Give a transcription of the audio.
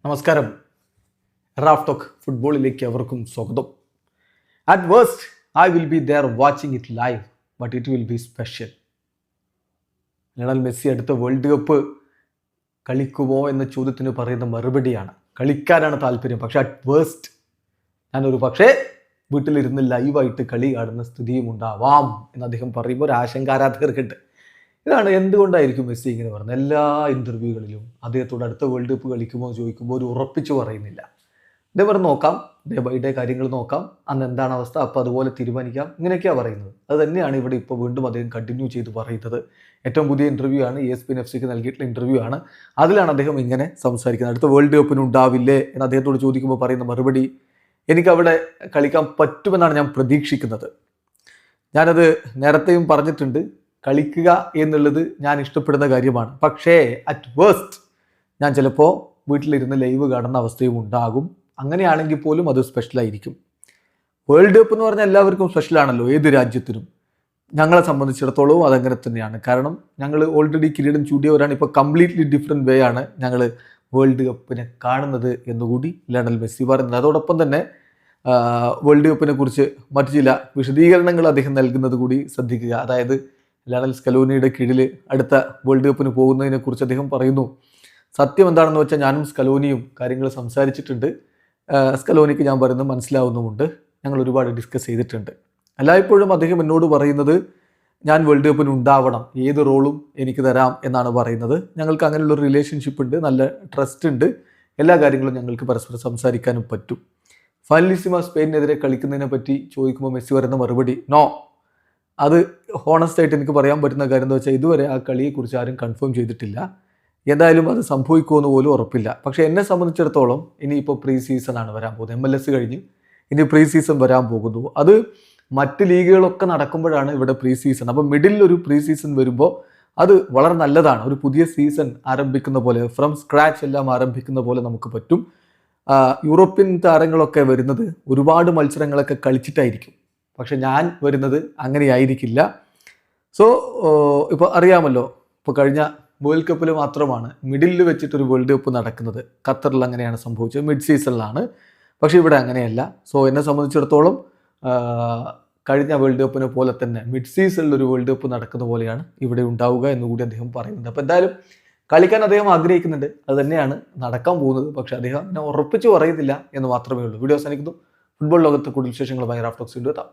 നമസ്കാരം. Raf talk ഫുട്ബോളിലേക്ക് അവർക്കും സ്വാഗതം. At worst I will be there watching it live, but it will be special. Lionel Messi അടുത്ത world cup കളിക്കുമോ എന്ന ചോദ്യത്തിന് പറയുന്ന മറുപടിയാണ് കളിക്കാനാണ് താല്പര്യം, പക്ഷെ അറ്റ് വേസ്റ്റ് ഞാനൊരു പക്ഷേ വീട്ടിലിരുന്ന് ലൈവായിട്ട് കളി കാണുന്ന സ്ഥിതിയും ഉണ്ടാവാം എന്ന് അദ്ദേഹം പറയുമ്പോൾ ഒരു ആശങ്ക ആരാധകർക്കുണ്ട്. ഇതാണ് എന്തുകൊണ്ടായിരിക്കും മെസ്സി ഇങ്ങനെ പറയുന്നത്. എല്ലാ ഇൻ്റർവ്യൂകളിലും അദ്ദേഹത്തോട് അടുത്ത വേൾഡ് കപ്പ് കളിക്കുമോ എന്ന് ചോദിക്കുമ്പോൾ ഒരു ഉറപ്പിച്ച് പറയുന്നില്ല. ഇതേപോലെ നോക്കാം, ഡേ ബൈ ഡേ കാര്യങ്ങൾ നോക്കാം, അന്ന് എന്താണ് അവസ്ഥ അപ്പോൾ അതുപോലെ തീരുമാനിക്കാം, ഇങ്ങനെയൊക്കെയാണ് പറയുന്നത്. അത് തന്നെയാണ് ഇവിടെ ഇപ്പോൾ വീണ്ടും അദ്ദേഹം കണ്ടിന്യൂ ചെയ്ത് പറയുന്നത്. ഏറ്റവും പുതിയ ഇൻ്റർവ്യൂ ആണ്, ESPN FCക്ക് നൽകിയിട്ടുള്ള ഇൻ്റർവ്യൂ ആണ്. അതിലാണ് അദ്ദേഹം ഇങ്ങനെ സംസാരിക്കുന്നത്. അടുത്ത വേൾഡ് കപ്പിന് ഉണ്ടാവില്ലേ എന്ന് അദ്ദേഹത്തോട് ചോദിക്കുമ്പോൾ പറയുന്ന മറുപടി, എനിക്കവിടെ കളിക്കാൻ പറ്റുമെന്നാണ് ഞാൻ പ്രതീക്ഷിക്കുന്നത്. ഞാനത് നേരത്തെയും പറഞ്ഞിട്ടുണ്ട്, കളിക്കുക എന്നുള്ളത് ഞാൻ ഇഷ്ടപ്പെടുന്ന കാര്യമാണ്. പക്ഷേ അറ്റ് വേസ്റ്റ് ഞാൻ ചിലപ്പോൾ വീട്ടിലിരുന്ന് ലൈവ് കാണുന്ന അവസ്ഥയും ഉണ്ടാകും. അങ്ങനെയാണെങ്കിൽ പോലും അത് സ്പെഷ്യലായിരിക്കും. വേൾഡ് കപ്പ് എന്ന് പറഞ്ഞാൽ എല്ലാവർക്കും സ്പെഷ്യലാണല്ലോ, ഏത് രാജ്യത്തിനും. ഞങ്ങളെ സംബന്ധിച്ചിടത്തോളം അതങ്ങനെ തന്നെയാണ്. കാരണം ഞങ്ങൾ ഓൾറെഡി കിരീടം ചൂടിയവരാണ്. ഇപ്പോൾ കംപ്ലീറ്റ്ലി ഡിഫറെൻറ്റ് വേ ആണ് ഞങ്ങൾ വേൾഡ് കപ്പിനെ കാണുന്നത് എന്നുകൂടി ലയണൽ മെസ്സി പറയുന്നത്. അതോടൊപ്പം തന്നെ വേൾഡ് കപ്പിനെ കുറിച്ച് മറ്റു ചില വിശദീകരണങ്ങൾ അദ്ദേഹം നൽകുന്നത് കൂടി ശ്രദ്ധിക്കുക. അതായത് ലയണൽ സ്കലോനിയുടെ കീഴിൽ അടുത്ത വേൾഡ് കപ്പിന് പോകുന്നതിനെ കുറിച്ച് അദ്ദേഹം പറയുന്നു. സത്യം എന്താണെന്ന് വെച്ചാൽ ഞാനും സ്കലോനിയും കാര്യങ്ങൾ സംസാരിച്ചിട്ടുണ്ട്. സ്കലോനിക്ക് ഞാൻ പറയുന്നത് മനസ്സിലാവുന്നുമുണ്ട്. ഞങ്ങൾ ഒരുപാട് ഡിസ്കസ് ചെയ്തിട്ടുണ്ട്. എല്ലായ്പ്പോഴും അദ്ദേഹം എന്നോട് പറയുന്നത് ഞാൻ വേൾഡ് കപ്പിന് ഉണ്ടാവണം, ഏത് റോളും എനിക്ക് തരാം എന്നാണ് പറയുന്നത്. ഞങ്ങൾക്ക് അങ്ങനെയുള്ളൊരു റിലേഷൻഷിപ്പ് ഉണ്ട്, നല്ല ട്രസ്റ്റ് ഉണ്ട്, എല്ലാ കാര്യങ്ങളും ഞങ്ങൾക്ക് പരസ്പരം സംസാരിക്കാനും പറ്റും. ഫൈനലിസിമ സ്പെയിനെതിരെ കളിക്കുന്നതിനെ പറ്റി ചോദിക്കുമ്പോൾ മെസ്സി പറയുന്ന മറുപടി നോ. അത് ഹോണസ്റ്റായിട്ട് എനിക്ക് പറയാൻ പറ്റുന്ന കാര്യം എന്താ വെച്ചാൽ ഇതുവരെ ആ കളിയെക്കുറിച്ച് ആരും കൺഫേം ചെയ്തിട്ടില്ല. എന്തായാലും അത് സംഭവിക്കുമെന്ന് പോലും ഉറപ്പില്ല. പക്ഷേ എന്നെ സംബന്ധിച്ചിടത്തോളം ഇനിയിപ്പോൾ പ്രീ സീസണാണ് വരാൻ പോകുന്നത്. MLS കഴിഞ്ഞ് ഇനി പ്രീ സീസൺ വരാൻ പോകുന്നു. അത് മറ്റ് ലീഗുകളൊക്കെ നടക്കുമ്പോഴാണ് ഇവിടെ പ്രീ സീസൺ. അപ്പോൾ മിഡിൽ ഒരു പ്രീ സീസൺ വരുമ്പോൾ അത് വളരെ നല്ലതാണ്. ഒരു പുതിയ സീസൺ ആരംഭിക്കുന്ന പോലെ, ഫ്രം സ്ക്രാച്ച് എല്ലാം ആരംഭിക്കുന്ന പോലെ നമുക്ക് പറ്റും. യൂറോപ്യൻ താരങ്ങളൊക്കെ വരുന്നത് ഒരുപാട് മത്സരങ്ങളൊക്കെ കളിച്ചിട്ടായിരിക്കും. പക്ഷെ ഞാൻ വരുന്നത് അങ്ങനെയായിരിക്കില്ല. സോ ഇപ്പോൾ അറിയാമല്ലോ, ഇപ്പോൾ കഴിഞ്ഞ വേൾഡ് കപ്പിൽ മാത്രമാണ് മിഡിലിൽ വെച്ചിട്ടൊരു വേൾഡ് കപ്പ് നടക്കുന്നത്. ഖത്തറിൽ അങ്ങനെയാണ് സംഭവിച്ചത്, മിഡ് സീസണിലാണ്. പക്ഷേ ഇവിടെ അങ്ങനെയല്ല. സോ എന്നെ സംബന്ധിച്ചിടത്തോളം കഴിഞ്ഞ വേൾഡ് കപ്പിനെ പോലെ തന്നെ മിഡ് സീസണിലൊരു വേൾഡ് കപ്പ് നടക്കുന്ന പോലെയാണ് ഇവിടെ ഉണ്ടാവുക എന്നുകൂടി അദ്ദേഹം പറയുന്നുണ്ട്. അപ്പോൾ എന്തായാലും കളിക്കാൻ അദ്ദേഹം ആഗ്രഹിക്കുന്നുണ്ട്, അത് തന്നെയാണ് നടക്കാൻ പോകുന്നത്. പക്ഷേ അദ്ദേഹം അങ്ങനെ ഉറപ്പിച്ച് പറയുന്നില്ല എന്ന് മാത്രമേ ഉള്ളൂ. വീഡിയോ അവസാനിക്കുന്നു. ഫുട്ബോൾ ലോകത്ത് കൂടുതൽ വിശേഷങ്ങളുമായി റാഫ് ടോക്സ് വീണ്ടും എത്താം.